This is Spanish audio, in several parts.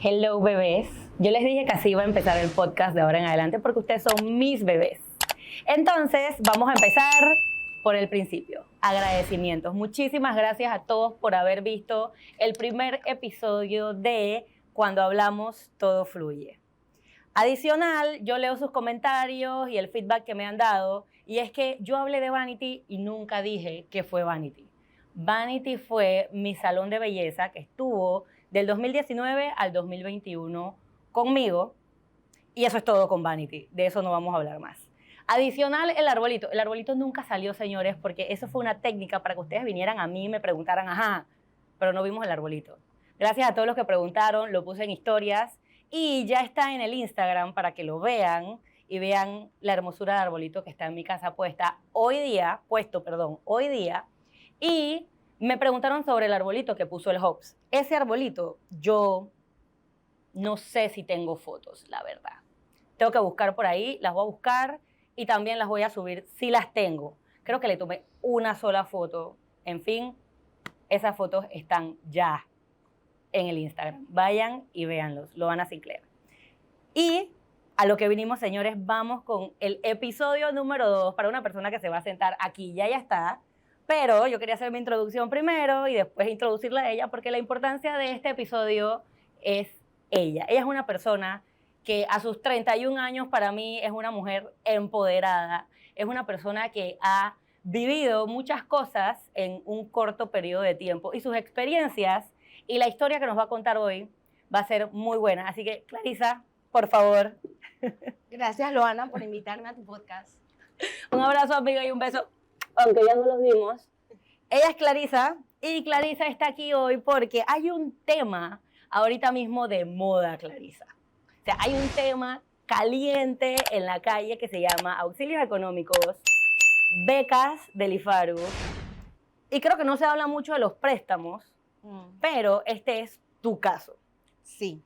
Hello, bebés. Yo les dije que así iba a empezar el podcast de ahora en adelante porque ustedes son mis bebés. Entonces, vamos a empezar por el principio. Agradecimientos. Muchísimas gracias a todos por haber visto el primer episodio de Cuando Hablamos, Todo Fluye. Adicional, yo leo sus comentarios y el feedback que me han dado, y es que yo hablé de Vanity y nunca dije que fue Vanity. Vanity fue mi salón de belleza que estuvo del 2019 al 2021 conmigo, y eso es todo con Vanity, de eso no vamos a hablar más. Adicional, el arbolito nunca salió, señores, porque eso fue una técnica para que ustedes vinieran a mí y me preguntaran, ajá, pero no vimos el arbolito. Gracias a todos los que preguntaron, lo puse en historias, y ya está en el Instagram para que lo vean y vean la hermosura de arbolito que está en mi casa hoy día, y me preguntaron sobre el arbolito que puso el Hobbs. Ese arbolito, yo no sé si tengo fotos, la verdad. Tengo que buscar por ahí, las voy a buscar y también las voy a subir si las tengo. Creo que le tomé una sola foto. En fin, esas fotos están ya en el Instagram. Vayan y véanlos, lo van a ciclar. Y a lo que vinimos, señores, vamos con el episodio número 2 para una persona que se va a sentar aquí. Ya está. Pero yo quería hacer mi introducción primero y después introducirla a ella porque la importancia de este episodio es ella. Ella es una persona que a sus 31 años para mí es una mujer empoderada. Es una persona que ha vivido muchas cosas en un corto periodo de tiempo y sus experiencias y la historia que nos va a contar hoy va a ser muy buena. Así que, Clarisa, por favor. Gracias, Loana, por invitarme a tu podcast. Un abrazo, amiga, y un beso, aunque ya no los vimos. Ella es Clarisa, y Clarisa está aquí hoy porque hay un tema ahorita mismo de moda, Clarisa. O sea, hay un tema caliente en la calle que se llama auxilios económicos, becas del IFARU, y creo que no se habla mucho de los préstamos, pero este es tu caso. Sí.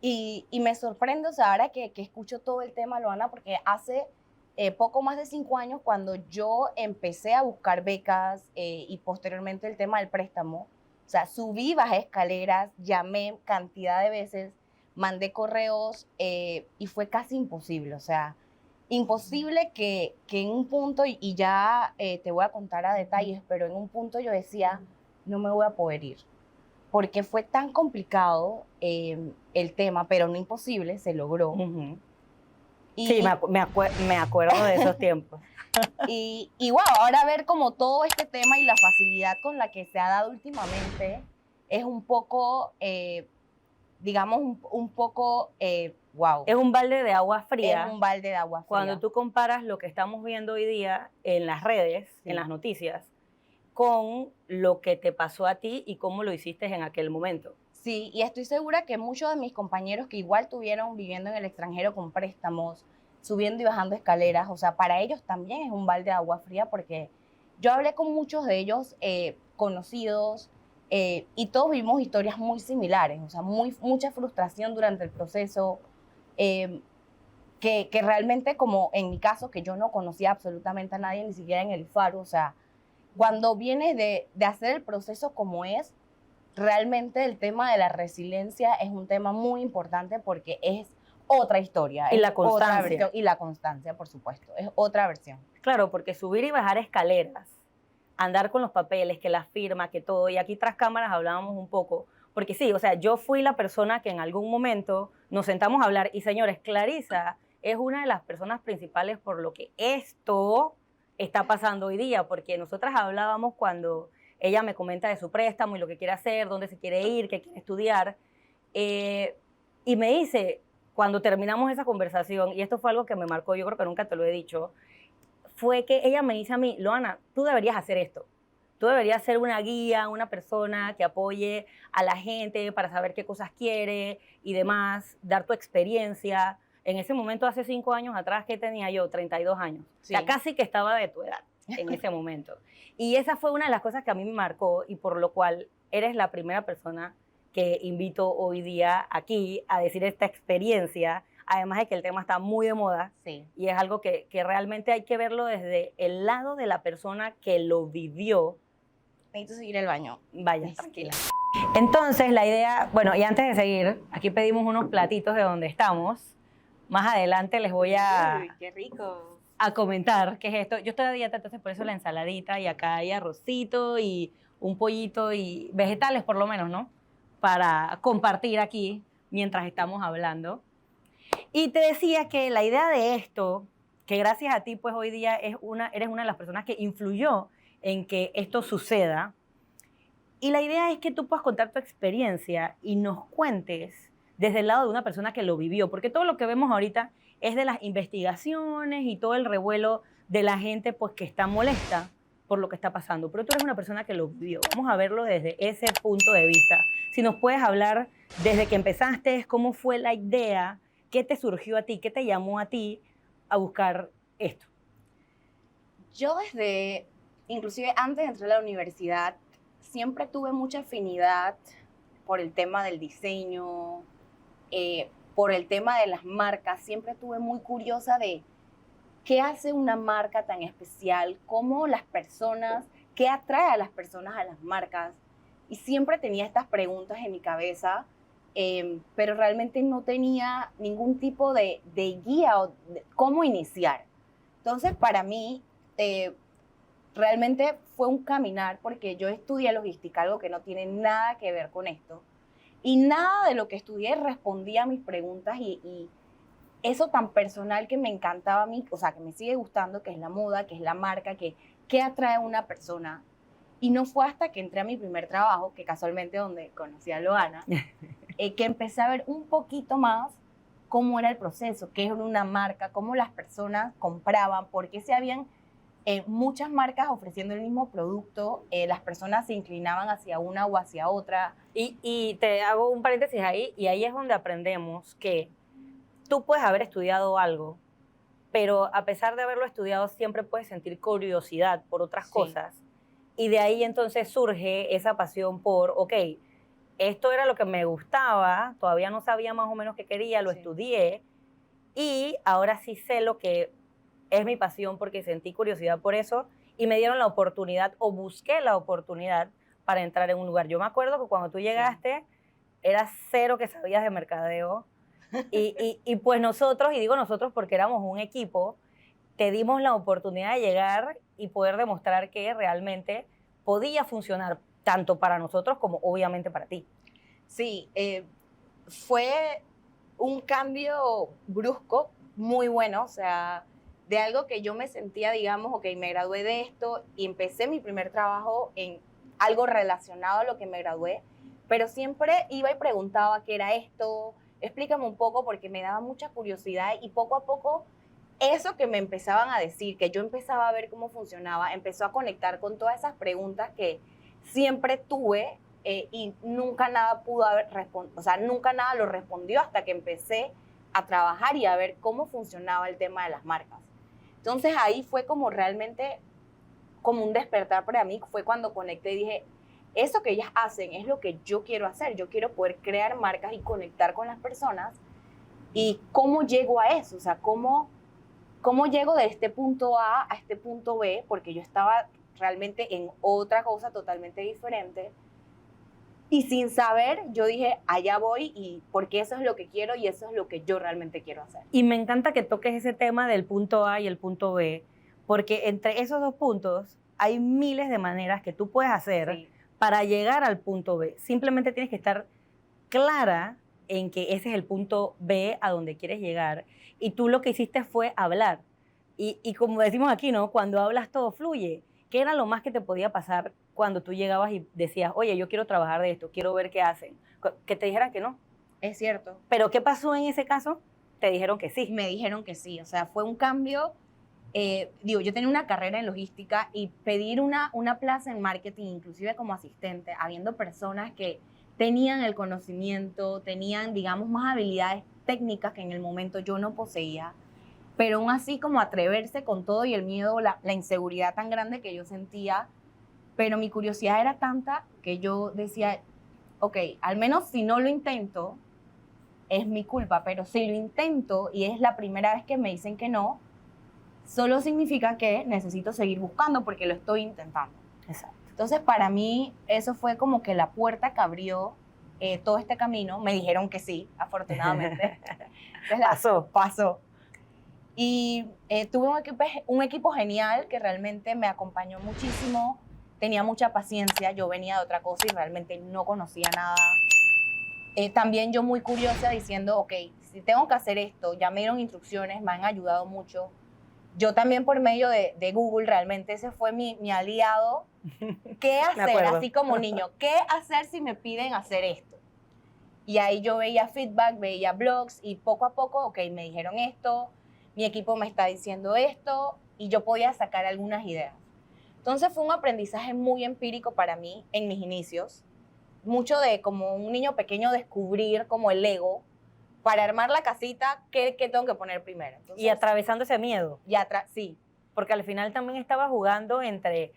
Y me sorprende, o sea, ahora que escucho todo el tema, Loana, porque hace poco más de 5 años cuando yo empecé a buscar becas y posteriormente el tema del préstamo, o sea, subí, bajé escaleras, llamé cantidad de veces, mandé correos y fue casi imposible, o sea, imposible que en un punto, y ya te voy a contar a detalles, pero en un punto yo decía, no me voy a poder ir, porque fue tan complicado el tema, pero no imposible, se logró. Uh-huh. Sí, me acuerdo de esos tiempos. Y wow, ahora ver como todo este tema y la facilidad con la que se ha dado últimamente es un poco, digamos, un poco, wow. Es un balde de agua fría. Es un balde de agua fría. Cuando tú comparas lo que estamos viendo hoy día en las redes, sí, en las noticias, con lo que te pasó a ti y cómo lo hiciste en aquel momento. Sí, y estoy segura que muchos de mis compañeros que igual tuvieron viviendo en el extranjero con préstamos, subiendo y bajando escaleras, o sea, para ellos también es un balde de agua fría porque yo hablé con muchos de ellos conocidos y todos vimos historias muy similares, o sea, mucha frustración durante el proceso, que realmente, como en mi caso, que yo no conocía absolutamente a nadie, ni siquiera en el IFARU, o sea, cuando vienes de hacer el proceso como es, realmente el tema de la resiliencia es un tema muy importante porque es otra historia. Y la constancia. Y la constancia, por supuesto, es otra versión. Claro, porque subir y bajar escaleras, andar con los papeles, que la firma, que todo, y aquí tras cámaras hablábamos un poco, porque sí, o sea, yo fui la persona que en algún momento nos sentamos a hablar, y señores, Clarisa es una de las personas principales por lo que esto está pasando hoy día, porque nosotras hablábamos cuando ella me comenta de su préstamo y lo que quiere hacer, dónde se quiere ir, qué quiere estudiar, y me dice, cuando terminamos esa conversación, y esto fue algo que me marcó, yo creo que nunca te lo he dicho, fue que ella me dice a mí, Loana, tú deberías hacer esto, tú deberías ser una guía, una persona que apoye a la gente para saber qué cosas quiere y demás, dar tu experiencia. En ese momento, hace 5 años atrás, ¿qué tenía yo? 32 años. Sí. O sea, casi que estaba de tu edad en ese momento. Y esa fue una de las cosas que a mí me marcó y por lo cual eres la primera persona que invito hoy día aquí a decir esta experiencia, además de que el tema está muy de moda, sí, y es algo que realmente hay que verlo desde el lado de la persona que lo vivió. Necesito seguir el baño. Vaya, tranquila. Entonces, la idea, bueno, y antes de seguir, aquí pedimos unos platitos de donde estamos. Más adelante les voy Uy, qué rico. a comentar qué es esto. Yo estoy a dieta, entonces por eso la ensaladita y acá hay arrocito y un pollito y vegetales por lo menos, ¿no? Para compartir aquí mientras estamos hablando. Y te decía que la idea de esto, que gracias a ti pues hoy día eres una de las personas que influyó en que esto suceda. Y la idea es que tú puedas contar tu experiencia y nos cuentes desde el lado de una persona que lo vivió, porque todo lo que vemos ahorita es de las investigaciones y todo el revuelo de la gente pues que está molesta por lo que está pasando, pero tú eres una persona que lo vivió. Vamos a verlo desde ese punto de vista. Si nos puedes hablar desde que empezaste, cómo fue la idea, qué te surgió a ti, qué te llamó a ti a buscar esto. Yo desde, inclusive antes de entrar a la universidad, siempre tuve mucha afinidad por el tema del diseño, por el tema de las marcas. Siempre estuve muy curiosa de qué hace una marca tan especial, cómo las personas, qué atrae a las personas a las marcas. Y siempre tenía estas preguntas en mi cabeza, pero realmente no tenía ningún tipo de guía o de cómo iniciar. Entonces, para mí, realmente fue un caminar porque yo estudié logística, algo que no tiene nada que ver con esto. Y nada de lo que estudié respondía a mis preguntas y eso tan personal que me encantaba a mí, o sea, que me sigue gustando, que es la moda, que es la marca, que atrae a una persona. Y no fue hasta que entré a mi primer trabajo, que casualmente donde conocí a Loana, que empecé a ver un poquito más cómo era el proceso, qué era una marca, cómo las personas compraban, por qué se habían muchas marcas ofreciendo el mismo producto, las personas se inclinaban hacia una o hacia otra. Y te hago un paréntesis ahí, y ahí es donde aprendemos que tú puedes haber estudiado algo, pero a pesar de haberlo estudiado siempre puedes sentir curiosidad por otras cosas. Y de ahí entonces surge esa pasión por, ok, esto era lo que me gustaba, todavía no sabía más o menos qué quería, lo estudié, y ahora sí sé lo que es mi pasión porque sentí curiosidad por eso y me dieron la oportunidad o busqué la oportunidad para entrar en un lugar. Yo me acuerdo que cuando tú llegaste, eras cero que sabías de mercadeo y pues nosotros, y digo nosotros porque éramos un equipo, te dimos la oportunidad de llegar y poder demostrar que realmente podía funcionar tanto para nosotros como obviamente para ti. Sí, fue un cambio brusco, muy bueno, o sea, de algo que yo me sentía, digamos, ok, me gradué de esto y empecé mi primer trabajo en algo relacionado a lo que me gradué, pero siempre iba y preguntaba qué era esto, explícame un poco porque me daba mucha curiosidad y poco a poco eso que me empezaban a decir, que yo empezaba a ver cómo funcionaba, empezó a conectar con todas esas preguntas que siempre tuve y nunca nada pudo haber respondido, o sea, nunca nada lo respondió hasta que empecé a trabajar y a ver cómo funcionaba el tema de las marcas. Entonces ahí fue como realmente como un despertar para mí, fue cuando conecté y dije, eso que ellas hacen es lo que yo quiero hacer, yo quiero poder crear marcas y conectar con las personas y cómo llego a eso, o sea, cómo llego de este punto A a este punto B, porque yo estaba realmente en otra cosa totalmente diferente. Y sin saber, yo dije, allá voy y porque eso es lo que quiero y eso es lo que yo realmente quiero hacer. Y me encanta que toques ese tema del punto A y el punto B, porque entre esos dos puntos hay miles de maneras que tú puedes hacer para llegar al punto B. Simplemente tienes que estar clara en que ese es el punto B a donde quieres llegar. Y tú lo que hiciste fue hablar. Y como decimos aquí, ¿no? Cuando hablas todo fluye. ¿Qué era lo más que te podía pasar cuando tú llegabas y decías, oye, yo quiero trabajar de esto, quiero ver qué hacen? Que te dijeran que no. Es cierto. ¿Pero qué pasó en ese caso? Te dijeron que sí. Me dijeron que sí. O sea, fue un cambio. Yo tenía una carrera en logística y pedir una plaza en marketing, inclusive como asistente, habiendo personas que tenían el conocimiento, tenían, digamos, más habilidades técnicas que en el momento yo no poseía, pero aún así como atreverse con todo y el miedo, la inseguridad tan grande que yo sentía, pero mi curiosidad era tanta que yo decía, ok, al menos si no lo intento, es mi culpa, pero si lo intento y es la primera vez que me dicen que no, solo significa que necesito seguir buscando porque lo estoy intentando. Exacto. Entonces, para mí, eso fue como que la puerta que abrió todo este camino. Me dijeron que sí, afortunadamente. Entonces, pasó. Y tuve un equipo genial que realmente me acompañó muchísimo. Tenía mucha paciencia. Yo venía de otra cosa y realmente no conocía nada. También yo muy curiosa diciendo, ok, si tengo que hacer esto, ya me dieron instrucciones, me han ayudado mucho. Yo también por medio de Google, realmente ese fue mi aliado. ¿Qué hacer? Así como niño, ¿qué hacer si me piden hacer esto? Y ahí yo veía feedback, veía blogs y poco a poco, ok, me dijeron esto, mi equipo me está diciendo esto y yo podía sacar algunas ideas. Entonces fue un aprendizaje muy empírico para mí en mis inicios. Mucho de como un niño pequeño descubrir como el Lego para armar la casita, ¿qué tengo que poner primero? Entonces, y atravesando ese miedo. Sí. Porque al final también estaba jugando entre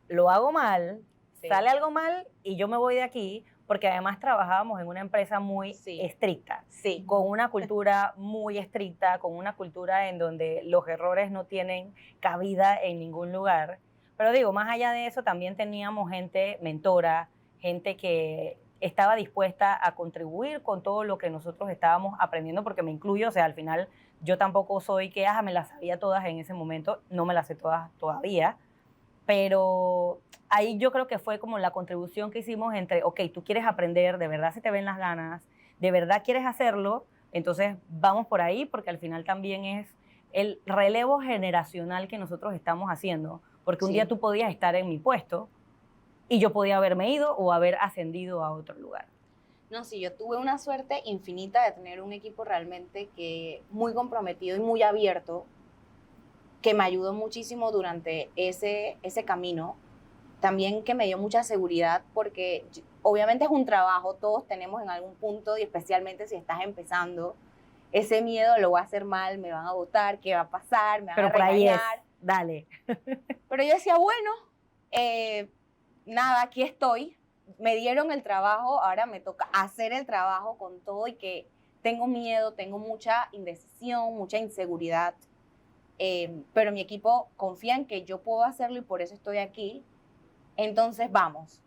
lo hago mal, sí, sale algo mal y yo me voy de aquí, porque además trabajábamos en una empresa muy estricta, sí, con una cultura muy estricta, con una cultura en donde los errores no tienen cabida en ningún lugar. Pero digo, más allá de eso, también teníamos gente mentora, gente que estaba dispuesta a contribuir con todo lo que nosotros estábamos aprendiendo, porque me incluyo, o sea, al final yo tampoco soy que me las sabía todas en ese momento, no me las sé todas todavía, pero ahí yo creo que fue como la contribución que hicimos entre, ok, tú quieres aprender, de verdad se te ven las ganas, de verdad quieres hacerlo, entonces vamos por ahí, porque al final también es el relevo generacional que nosotros estamos haciendo, porque un día tú podías estar en mi puesto y yo podía haberme ido o haber ascendido a otro lugar. No, sí, yo tuve una suerte infinita de tener un equipo realmente que muy comprometido y muy abierto, que me ayudó muchísimo durante ese camino. También que me dio mucha seguridad porque obviamente es un trabajo, todos tenemos en algún punto y especialmente si estás empezando, ese miedo, lo voy a hacer mal, me van a botar, ¿qué va a pasar? Me van a regañar. Pero por ahí es, dale. Pero yo decía, bueno, nada, aquí estoy, me dieron el trabajo, ahora me toca hacer el trabajo con todo y que tengo miedo, tengo mucha indecisión, mucha inseguridad, pero mi equipo confía en que yo puedo hacerlo y por eso estoy aquí. Entonces vamos,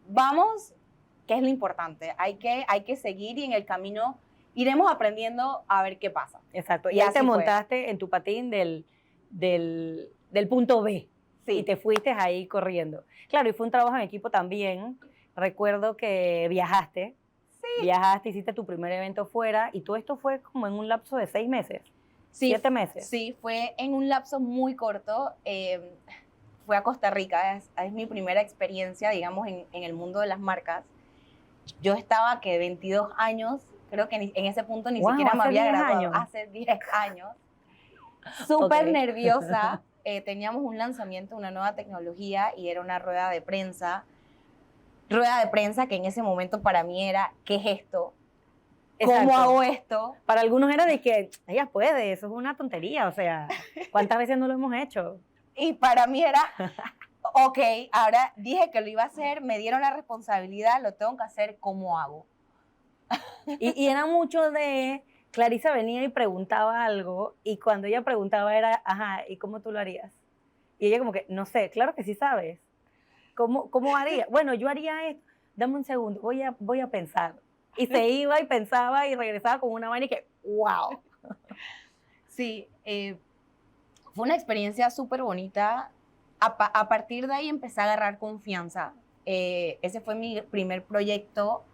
que es lo importante, hay que seguir y en el camino iremos aprendiendo a ver qué pasa. Exacto, y ya te montaste en tu patín del punto B, sí, y te fuiste ahí corriendo. Claro, y fue un trabajo en equipo también. Recuerdo que viajaste, hiciste tu primer evento fuera y todo esto fue como en un lapso de 6 meses, 7 meses. Sí, fue en un lapso muy corto. Fue a Costa Rica, es mi primera experiencia, digamos, en el mundo de las marcas. Yo estaba, 22 años, creo que en ese punto ni siquiera me había graduado. Hace 10 años. Súper nerviosa. Teníamos un lanzamiento, una nueva tecnología y era una rueda de prensa. Rueda de prensa que en ese momento para mí era, ¿qué es esto? ¿Cómo hago esto? Para algunos era de que, ella puede, eso es una tontería, o sea, ¿cuántas veces no lo hemos hecho? Y para mí era, ok, ahora dije que lo iba a hacer, me dieron la responsabilidad, lo tengo que hacer, ¿cómo hago? Y era mucho de, Clarisa venía y preguntaba algo, y cuando ella preguntaba era, ajá, ¿y cómo tú lo harías? Y ella como que, no sé, claro que sí sabes. ¿Cómo haría? Bueno, yo haría esto, dame un segundo, voy a pensar. Y se iba y pensaba y regresaba con una vaina y que, wow. Sí, fue una experiencia súper bonita. A partir de ahí empecé a agarrar confianza. Ese fue mi primer proyecto,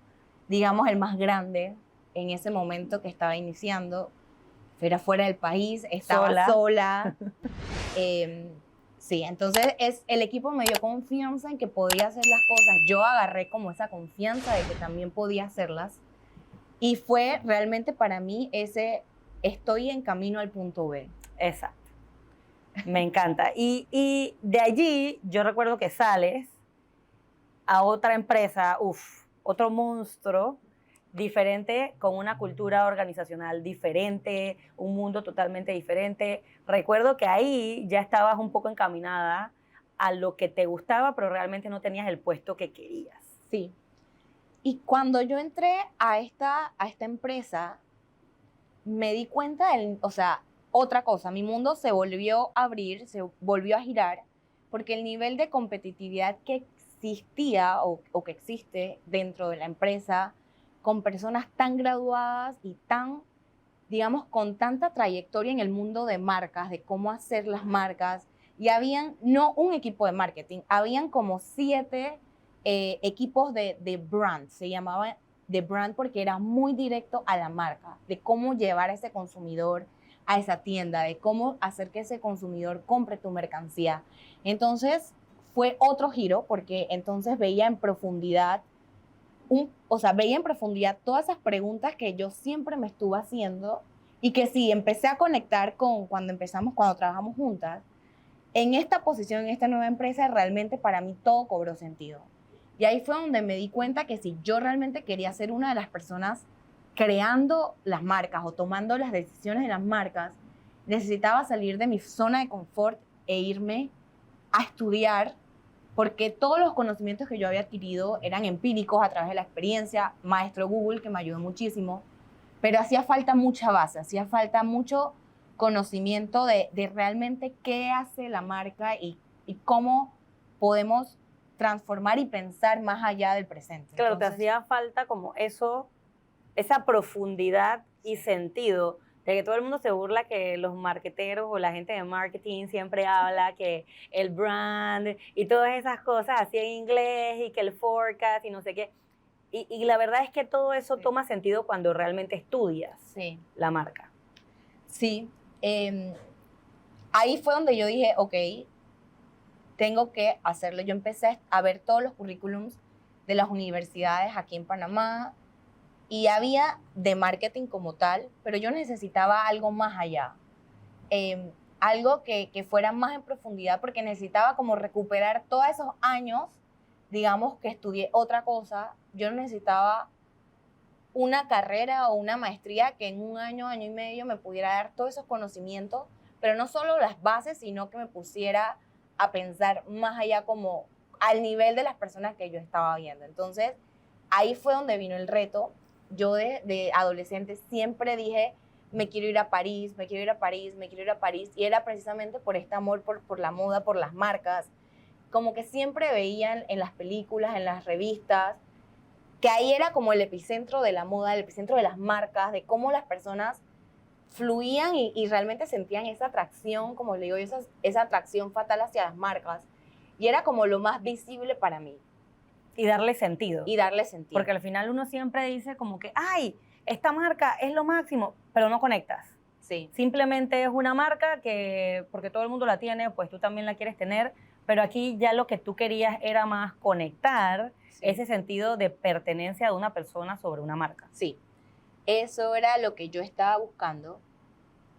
digamos, el más grande en ese momento que estaba iniciando. Era fuera del país, estaba sola. Sí, entonces el equipo me dio confianza en que podía hacer las cosas. Yo agarré como esa confianza de que también podía hacerlas. Y fue realmente para mí estoy en camino al punto B. Exacto. Me encanta. Y de allí yo recuerdo que sales a otra empresa, otro monstruo, diferente, con una cultura organizacional diferente, un mundo totalmente diferente. Recuerdo que ahí ya estabas un poco encaminada a lo que te gustaba, pero realmente no tenías el puesto que querías. Sí. Y cuando yo entré a esta empresa, me di cuenta, otra cosa, mi mundo se volvió a abrir, se volvió a girar, porque el nivel de competitividad que existía o que existe dentro de la empresa con personas tan graduadas y tan, digamos, con tanta trayectoria en el mundo de marcas, de cómo hacer las marcas. Y habían, no un equipo de marketing, habían como 7 equipos de brand, se llamaba de brand porque era muy directo a la marca, de cómo llevar a ese consumidor a esa tienda, de cómo hacer que ese consumidor compre tu mercancía. Entonces fue otro giro porque entonces veía en profundidad, veía en profundidad todas esas preguntas que yo siempre me estuve haciendo y que sí, empecé a conectar con cuando trabajamos juntas. En esta posición, en esta nueva empresa, realmente para mí todo cobró sentido. Y ahí fue donde me di cuenta que si yo realmente quería ser una de las personas creando las marcas o tomando las decisiones de las marcas, necesitaba salir de mi zona de confort e irme a estudiar, porque todos los conocimientos que yo había adquirido eran empíricos a través de la experiencia, maestro Google, que me ayudó muchísimo, pero hacía falta mucha base, hacía falta mucho conocimiento de realmente qué hace la marca y cómo podemos transformar y pensar más allá del presente. Claro, Entonces, te hacía falta como eso, esa profundidad y sentido, de que todo el mundo se burla que los marketeros o la gente de marketing siempre habla que el brand y todas esas cosas así en inglés y que el forecast y no sé qué. Y la verdad es que todo eso Sí. toma sentido cuando realmente estudias sí, la marca. sí. Ahí fue donde yo dije, ok, tengo que hacerlo. Yo empecé a ver todos los currículums de las universidades aquí en Panamá y había de marketing como tal, pero yo necesitaba algo más allá, algo que fuera más en profundidad porque necesitaba como recuperar todos esos años, digamos que estudié otra cosa. Yo necesitaba una carrera o una maestría que en un año, año y medio me pudiera dar todos esos conocimientos, pero no solo las bases, sino que me pusiera a pensar más allá como al nivel de las personas que yo estaba viendo. Entonces, ahí fue donde vino el reto. Yo de adolescente siempre dije, me quiero ir a París, me quiero ir a París, me quiero ir a París, y era precisamente por este amor por la moda, por las marcas, como que siempre veían en las películas, en las revistas, que ahí era como el epicentro de la moda, el epicentro de las marcas, de cómo las personas fluían y realmente sentían esa atracción, como le digo, esa atracción fatal hacia las marcas. Y era como lo más visible para mí. Y darle sentido. Y darle sentido. Porque al final uno siempre dice como que, ay, esta marca es lo máximo, pero no conectas. Sí. Simplemente es una marca que, porque todo el mundo la tiene, pues tú también la quieres tener, pero aquí ya lo que tú querías era más conectar ese sentido de pertenencia de una persona sobre una marca. Sí, eso era lo que yo estaba buscando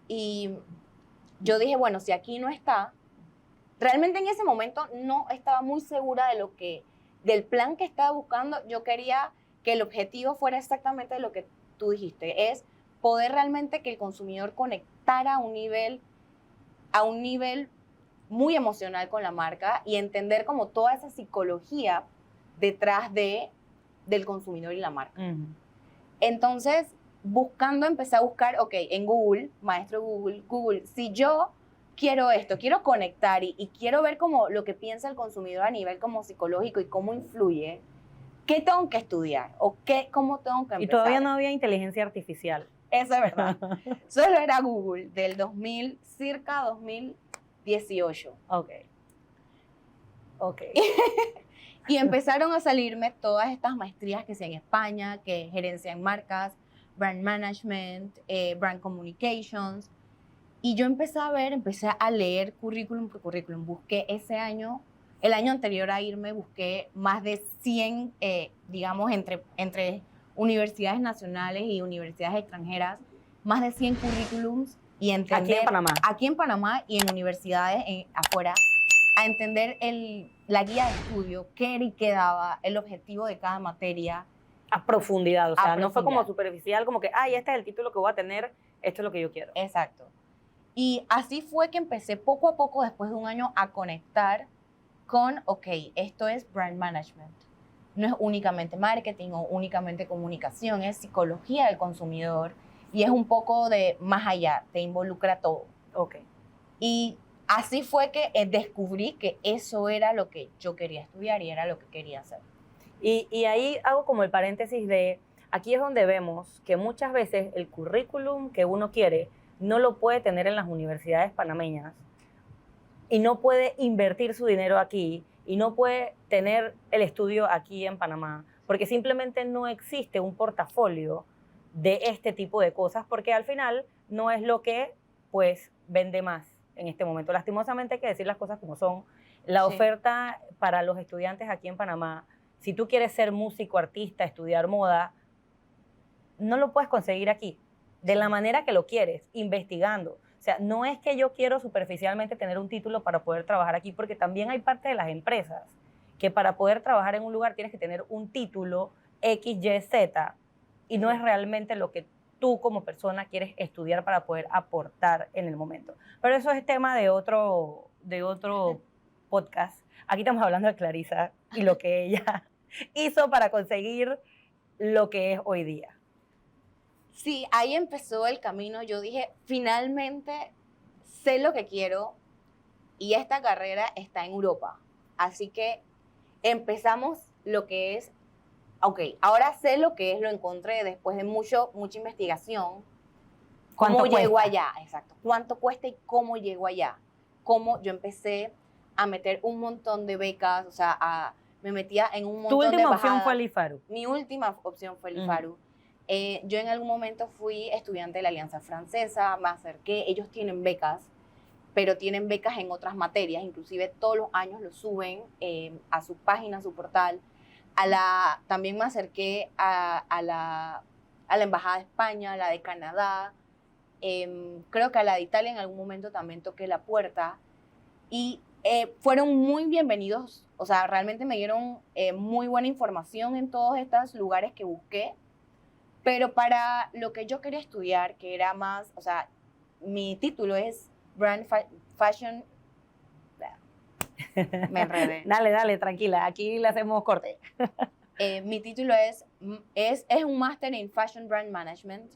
y yo dije, bueno, si aquí no está, realmente en ese momento no estaba muy segura del plan que estaba buscando. Yo quería que el objetivo fuera exactamente lo que tú dijiste, es poder realmente que el consumidor conectara a un nivel muy emocional con la marca y entender como toda esa psicología detrás del consumidor y la marca. Entonces, empecé a buscar, ok, en Google, maestro Google, si yo quiero esto, quiero conectar y quiero ver como lo que piensa el consumidor a nivel como psicológico y cómo influye, ¿qué tengo que estudiar? ¿O cómo tengo que empezar? Y todavía no había inteligencia artificial. Eso es verdad. Solo era Google, del circa 2018. Ok. Y empezaron a salirme todas estas maestrías que sea en España, que gerencia en marcas, brand management, brand communications. Y yo empecé a leer currículum por currículum. Busqué el año anterior a irme, busqué más de 100, digamos, entre universidades nacionales y universidades extranjeras, más de 100 currículums y entender... Aquí en Panamá. Aquí en Panamá y en universidades afuera, a entender la guía de estudio, qué era y qué daba, el objetivo de cada materia. A profundidad, o sea, no fue como profundidad. superficial, como que, ay, este es el título que voy a tener, esto es lo que yo quiero. Exacto. Y así fue que empecé poco a poco, después de un año, a conectar con, ok, esto es brand management. No es únicamente marketing o únicamente comunicación, es psicología del consumidor y es un poco de más allá, te involucra todo. Ok. Y así fue que descubrí que eso era lo que yo quería estudiar y era lo que quería hacer. Y ahí hago como el paréntesis de, aquí es donde vemos que muchas veces el currículum que uno quiere no lo puede tener en las universidades panameñas y no puede invertir su dinero aquí y no puede tener el estudio aquí en Panamá, porque simplemente no existe un portafolio de este tipo de cosas, porque al final no es lo que pues vende más en este momento. Lastimosamente hay que decir las cosas como son. La Sí. oferta para los estudiantes aquí en Panamá, si tú quieres ser músico, artista, estudiar moda, no lo puedes conseguir aquí, de la manera que lo quieres, investigando. O sea, no es que yo quiero superficialmente tener un título para poder trabajar aquí, porque también hay parte de las empresas que para poder trabajar en un lugar tienes que tener un título X, Y, Z, y no es realmente lo que tú como persona quieres estudiar para poder aportar en el momento. Pero eso es tema de otro podcast. Aquí estamos hablando de Clarisa y lo que ella hizo para conseguir lo que es hoy día. Sí, ahí empezó el camino. Yo dije, finalmente sé lo que quiero y esta carrera está en Europa. Así que empezamos lo que es, ok, ahora sé lo que es, lo encontré después de mucha investigación. ¿Cómo llego allá? Exacto. ¿Cuánto cuesta y cómo llego allá? Cómo yo empecé a meter un montón de becas, o sea, me metía en un montón de ¿Tu última bajadas. opción fue el IFARU? Mi última opción fue el IFARU. Yo en algún momento fui estudiante de la Alianza Francesa, me acerqué, ellos tienen becas, pero tienen becas en otras materias, inclusive todos los años lo suben a su página, a su portal. También me acerqué a la Embajada de España, a la de Canadá, creo que a la de Italia en algún momento también toqué la puerta y fueron muy bienvenidos, o sea, realmente me dieron muy buena información en todos estos lugares que busqué, pero para lo que yo quería estudiar, que era más, o sea, mi título es Brand Fashion, me enredé. Dale, tranquila, aquí le hacemos corte. Mi título es un máster en Fashion Brand Management.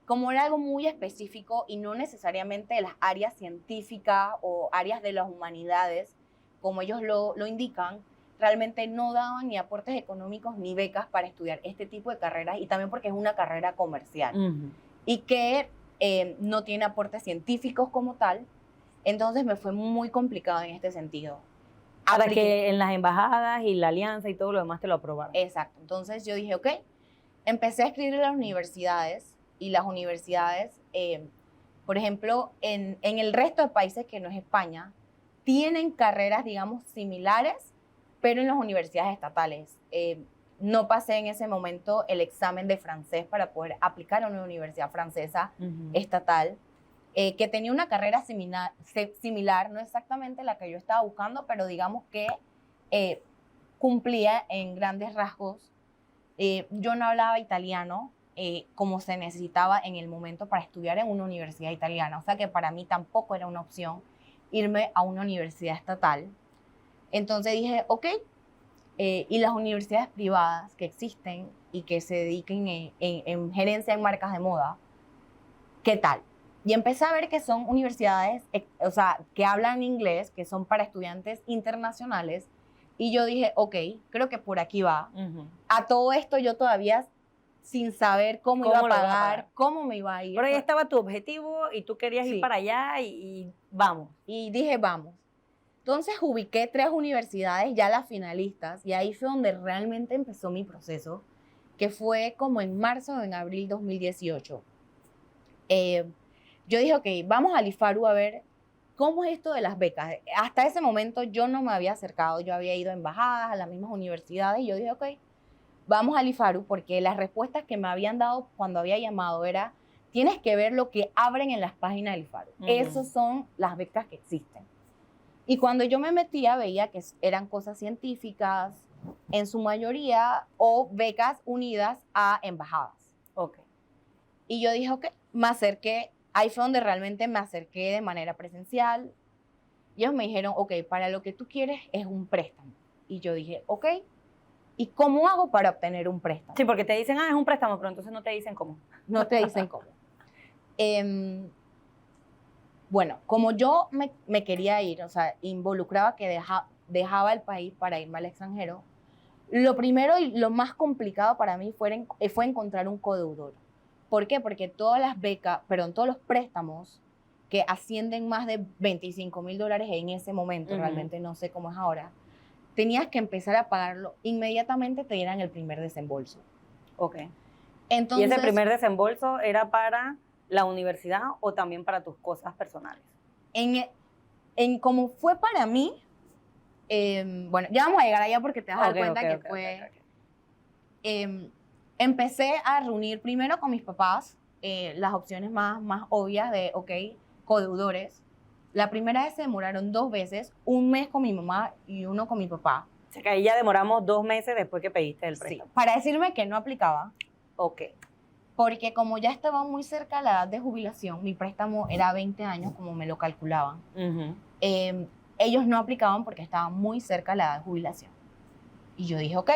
Como era algo muy específico y no necesariamente de las áreas científicas o áreas de las humanidades, como ellos lo indican, realmente no daban ni aportes económicos ni becas para estudiar este tipo de carreras y también porque es una carrera comercial y que no tiene aportes científicos como tal. Entonces me fue muy complicado en este sentido. Para que en las embajadas y la alianza y todo lo demás te lo aprobaran. Exacto. Entonces yo dije, ok, empecé a escribir a las universidades y las universidades, por ejemplo, en el resto de países que no es España, tienen carreras, digamos, similares, pero en las universidades estatales. No pasé en ese momento el examen de francés para poder aplicar a una universidad francesa estatal, que tenía una carrera similar, no exactamente la que yo estaba buscando, pero digamos que cumplía en grandes rasgos. Yo no hablaba italiano como se necesitaba en el momento para estudiar en una universidad italiana, o sea que para mí tampoco era una opción irme a una universidad estatal. Entonces dije, ok, y las universidades privadas que existen y que se dediquen en gerencia en marcas de moda, ¿qué tal? Y empecé a ver que son universidades, o sea, que hablan inglés, que son para estudiantes internacionales, y yo dije, ok, creo que por aquí va. A todo esto yo todavía sin saber cómo iba a pagar, cómo me iba a ir. Pero ahí estaba tu objetivo y tú querías ir para allá y vamos. Y dije, vamos. Entonces ubiqué 3 universidades, ya las finalistas, y ahí fue donde realmente empezó mi proceso, que fue como en marzo o en abril 2018. Yo dije, ok, vamos al IFARU a ver cómo es esto de las becas. Hasta ese momento yo no me había acercado, yo había ido a embajadas, a las mismas universidades, y yo dije, ok, vamos al IFARU, porque las respuestas que me habían dado cuando había llamado era, tienes que ver lo que abren en las páginas del IFARU. Esas son las becas que existen. Y cuando yo me metía, veía que eran cosas científicas, en su mayoría, o becas unidas a embajadas. Ok. Y yo dije, ok, me acerqué, ahí fue donde realmente me acerqué de manera presencial. Y ellos me dijeron, ok, para lo que tú quieres es un préstamo. Y yo dije, ok, ¿y cómo hago para obtener un préstamo? Sí, porque te dicen, es un préstamo, pero entonces no te dicen cómo. No te dicen cómo. Bueno, como yo me quería ir, o sea, involucraba que dejaba el país para irme al extranjero, lo primero y lo más complicado para mí fue encontrar un codeudor. ¿Por qué? Porque todas las becas, perdón, todos los préstamos que ascienden más de $25,000 en ese momento, realmente no sé cómo es ahora, tenías que empezar a pagarlo inmediatamente, te dieran el primer desembolso. Ok. Entonces, ¿Y ese primer desembolso era para la universidad o también para tus cosas personales? como fue para mí, bueno, ya vamos a llegar allá porque te vas a dar cuenta que fue... empecé a reunir primero con mis papás las opciones más obvias de, ok, codeudores. La primera vez se demoraron 2 veces, un mes con mi mamá y uno con mi papá. O sea, que ahí ya demoramos 2 meses después que pediste el préstamo. Sí, para decirme que no aplicaba. Ok. Porque como ya estaba muy cerca de la edad de jubilación, mi préstamo era 20 años, como me lo calculaban. Ellos no aplicaban porque estaban muy cerca de la edad de jubilación. Y yo dije, ok.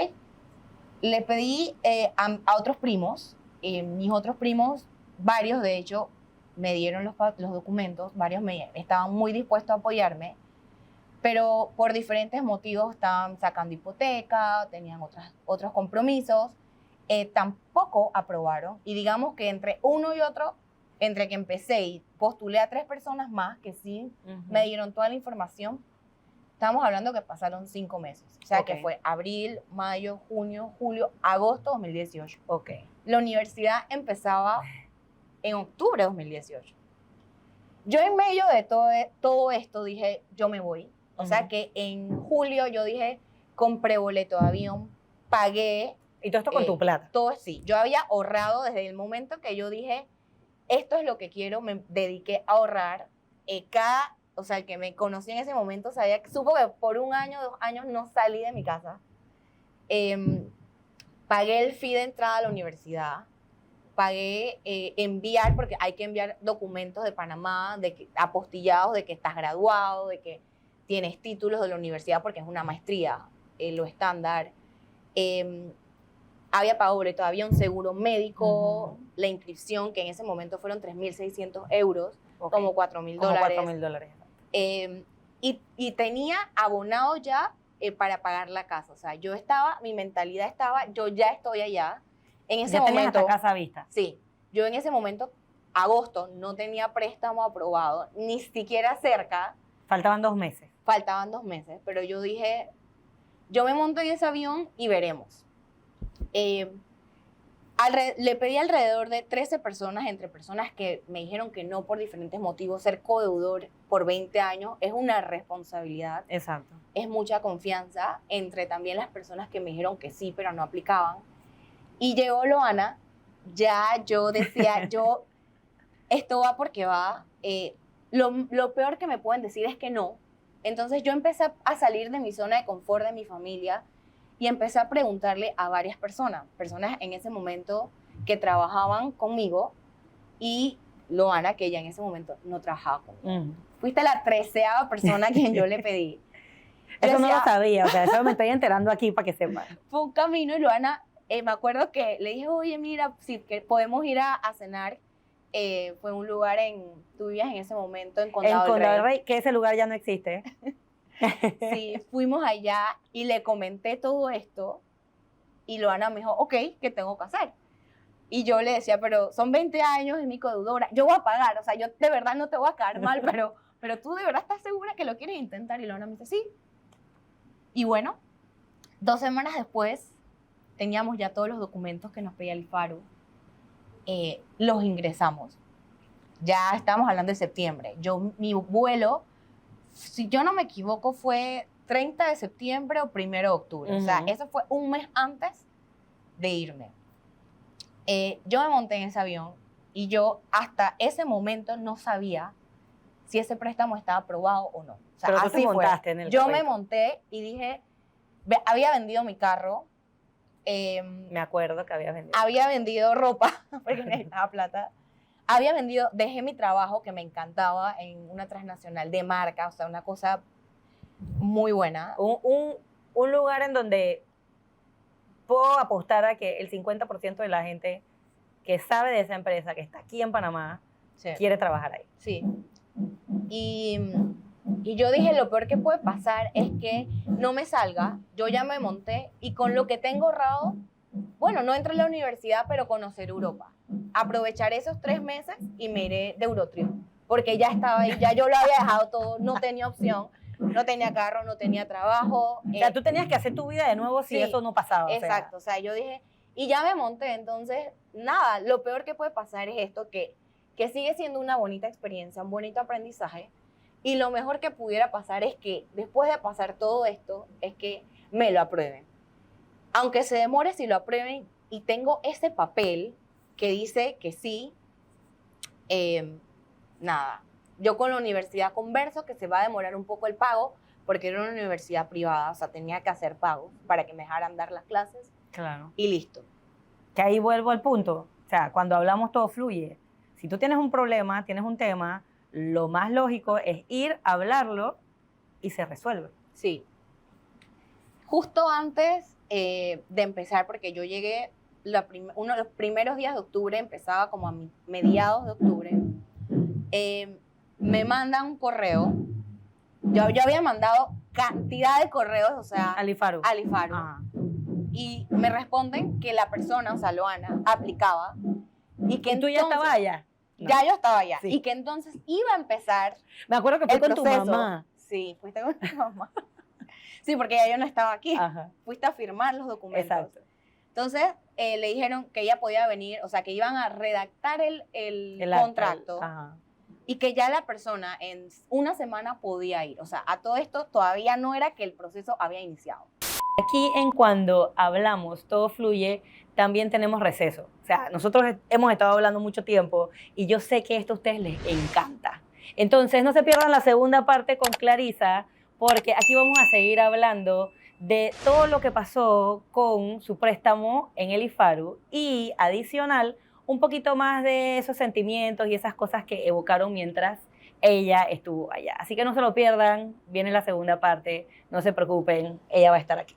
Le pedí a otros primos, mis otros primos, varios de hecho, me dieron los documentos, varios estaban muy dispuestos a apoyarme, pero por diferentes motivos estaban sacando hipoteca, tenían otros compromisos, tampoco aprobaron. Y digamos que entre uno y otro, entre que empecé y postulé a 3 personas más que sí me dieron toda la información, estamos hablando que pasaron 5 meses. O sea, que fue abril, mayo, junio, julio, agosto de 2018. Ok. La universidad empezaba en octubre de 2018. Yo en medio de todo esto dije, yo me voy. O sea que en julio yo dije, compré boleto de avión, pagué. ¿Y todo esto con tu plata? Todo, sí. Yo había ahorrado desde el momento que yo dije, esto es lo que quiero, me dediqué a ahorrar. O sea, el que me conocí en ese momento supo que por 1 año, 2 años no salí de mi casa. Pagué el fee de entrada a la universidad. Pagué enviar, porque hay que enviar documentos de Panamá, apostillados de que estás graduado, de que tienes títulos de la universidad, porque es una maestría, lo estándar. Había pagado boleto de avión, seguro médico, la inscripción, que en ese momento fueron 3.600 euros, como $4,000. Como $4,000. Y tenía abonado ya para pagar la casa. O sea, mi mentalidad estaba, yo ya estoy allá. En ese ya momento, tenías la casa vista. Sí, yo en ese momento, agosto, no tenía préstamo aprobado, ni siquiera cerca. Faltaban 2 meses. Faltaban 2 meses, pero yo dije, yo me monto en ese avión y veremos. Le pedí alrededor de 13 personas, entre personas que me dijeron que no por diferentes motivos. Ser codeudor por 20 años es una responsabilidad. Exacto. Es mucha confianza, entre también las personas que me dijeron que sí, pero no aplicaban. Y llegó Loana, ya yo decía, esto va porque va. Lo peor que me pueden decir es que no. Entonces yo empecé a salir de mi zona de confort, de mi familia, y empecé a preguntarle a varias personas en ese momento que trabajaban conmigo, y Loana, que ella en ese momento no trabajaba conmigo. Fuiste la 13ª persona a quien yo le pedí. Eso no lo sabía, o sea, eso me estoy enterando aquí para que sepan. Fue un camino, y Loana, me acuerdo que le dije, oye, mira, si que podemos ir a cenar. Fue un lugar tú vivías en ese momento en Condado del Rey, que ese lugar ya no existe. Sí, fuimos allá y le comenté todo esto, y Loana me dijo, ok, ¿qué tengo que hacer? Y yo le decía, pero son 20 años, es mi codeudora, yo voy a pagar, o sea, yo de verdad no te voy a caer mal, pero tú de verdad estás segura que lo quieres intentar. Y Loana me dice, sí. Y bueno, 2 semanas después teníamos ya todos los documentos que nos pedía el Faro. Los ingresamos. Ya estamos hablando de septiembre. Mi vuelo, si yo no me equivoco, fue 30 de septiembre o 1 de octubre. O sea, eso fue un mes antes de irme. Yo me monté en ese avión y yo hasta ese momento no sabía si ese préstamo estaba aprobado o no. O sea, pero tú te montaste en el Yo me monté y dije, había vendido mi carro. Me acuerdo que había vendido. Había vendido ropa, porque necesitaba plata. Dejé mi trabajo que me encantaba en una transnacional de marca, o sea, una cosa muy buena. Un lugar en donde puedo apostar a que el 50% de la gente que sabe de esa empresa, que está aquí en Panamá, quiere trabajar ahí. Sí. Y, y yo dije, lo peor que puede pasar es que no me salga, yo ya me monté y con lo que tengo ahorrado, bueno, no entro a la universidad, pero conocer Europa. Aprovechar esos 3 meses y me iré de Eurotrip, porque ya estaba ahí, ya yo lo había dejado todo, no tenía opción, no tenía carro, no tenía trabajo. O sea, tú tenías que hacer tu vida de nuevo si sí, eso no pasaba. Exacto, o sea, yo dije, y ya me monté, entonces, nada, lo peor que puede pasar es esto, que sigue siendo una bonita experiencia, un bonito aprendizaje, y lo mejor que pudiera pasar es que después de pasar todo esto, es que me lo aprueben. Aunque se demore, si lo aprueben y tengo ese papel que dice que sí, nada. Yo con la universidad converso que se va a demorar un poco el pago, porque era una universidad privada, o sea, tenía que hacer pagos para que me dejaran dar las clases. Claro. Y listo. Que ahí vuelvo al punto. O sea, cuando hablamos todo fluye. Si tú tienes un problema, tienes un tema, lo más lógico es ir a hablarlo y se resuelve. Sí. Justo antes de empezar, porque yo llegué, uno de los primeros días de octubre, empezaba como a mediados de octubre, me mandan un correo. Yo había mandado cantidad de correos, o sea, Al IFARU. Ajá. Y me responden que la persona, o sea, Loana, aplicaba. Y que ¿Y tú ya estabas allá? No. Ya yo estaba allá. Sí. Y que entonces iba a empezar. Me acuerdo que fue con tu mamá. Sí, fuiste con mi mamá. Sí, porque ya yo no estaba aquí. Ajá. Fuiste a firmar los documentos. Exacto. Entonces, le dijeron que ella podía venir, o sea, que iban a redactar el contrato. Ajá. Y que ya la persona en una semana podía ir. O sea, a todo esto todavía no era que el proceso había iniciado. Aquí en Cuando Hablamos Todo Fluye también tenemos receso. O sea, nosotros hemos estado hablando mucho tiempo y yo sé que esto a ustedes les encanta. Entonces no se pierdan la segunda parte con Clarisa, porque aquí vamos a seguir hablando de todo lo que pasó con su préstamo en el IFARU y adicional un poquito más de esos sentimientos y esas cosas que evocaron mientras ella estuvo allá. Así que no se lo pierdan, viene la segunda parte, no se preocupen, ella va a estar aquí.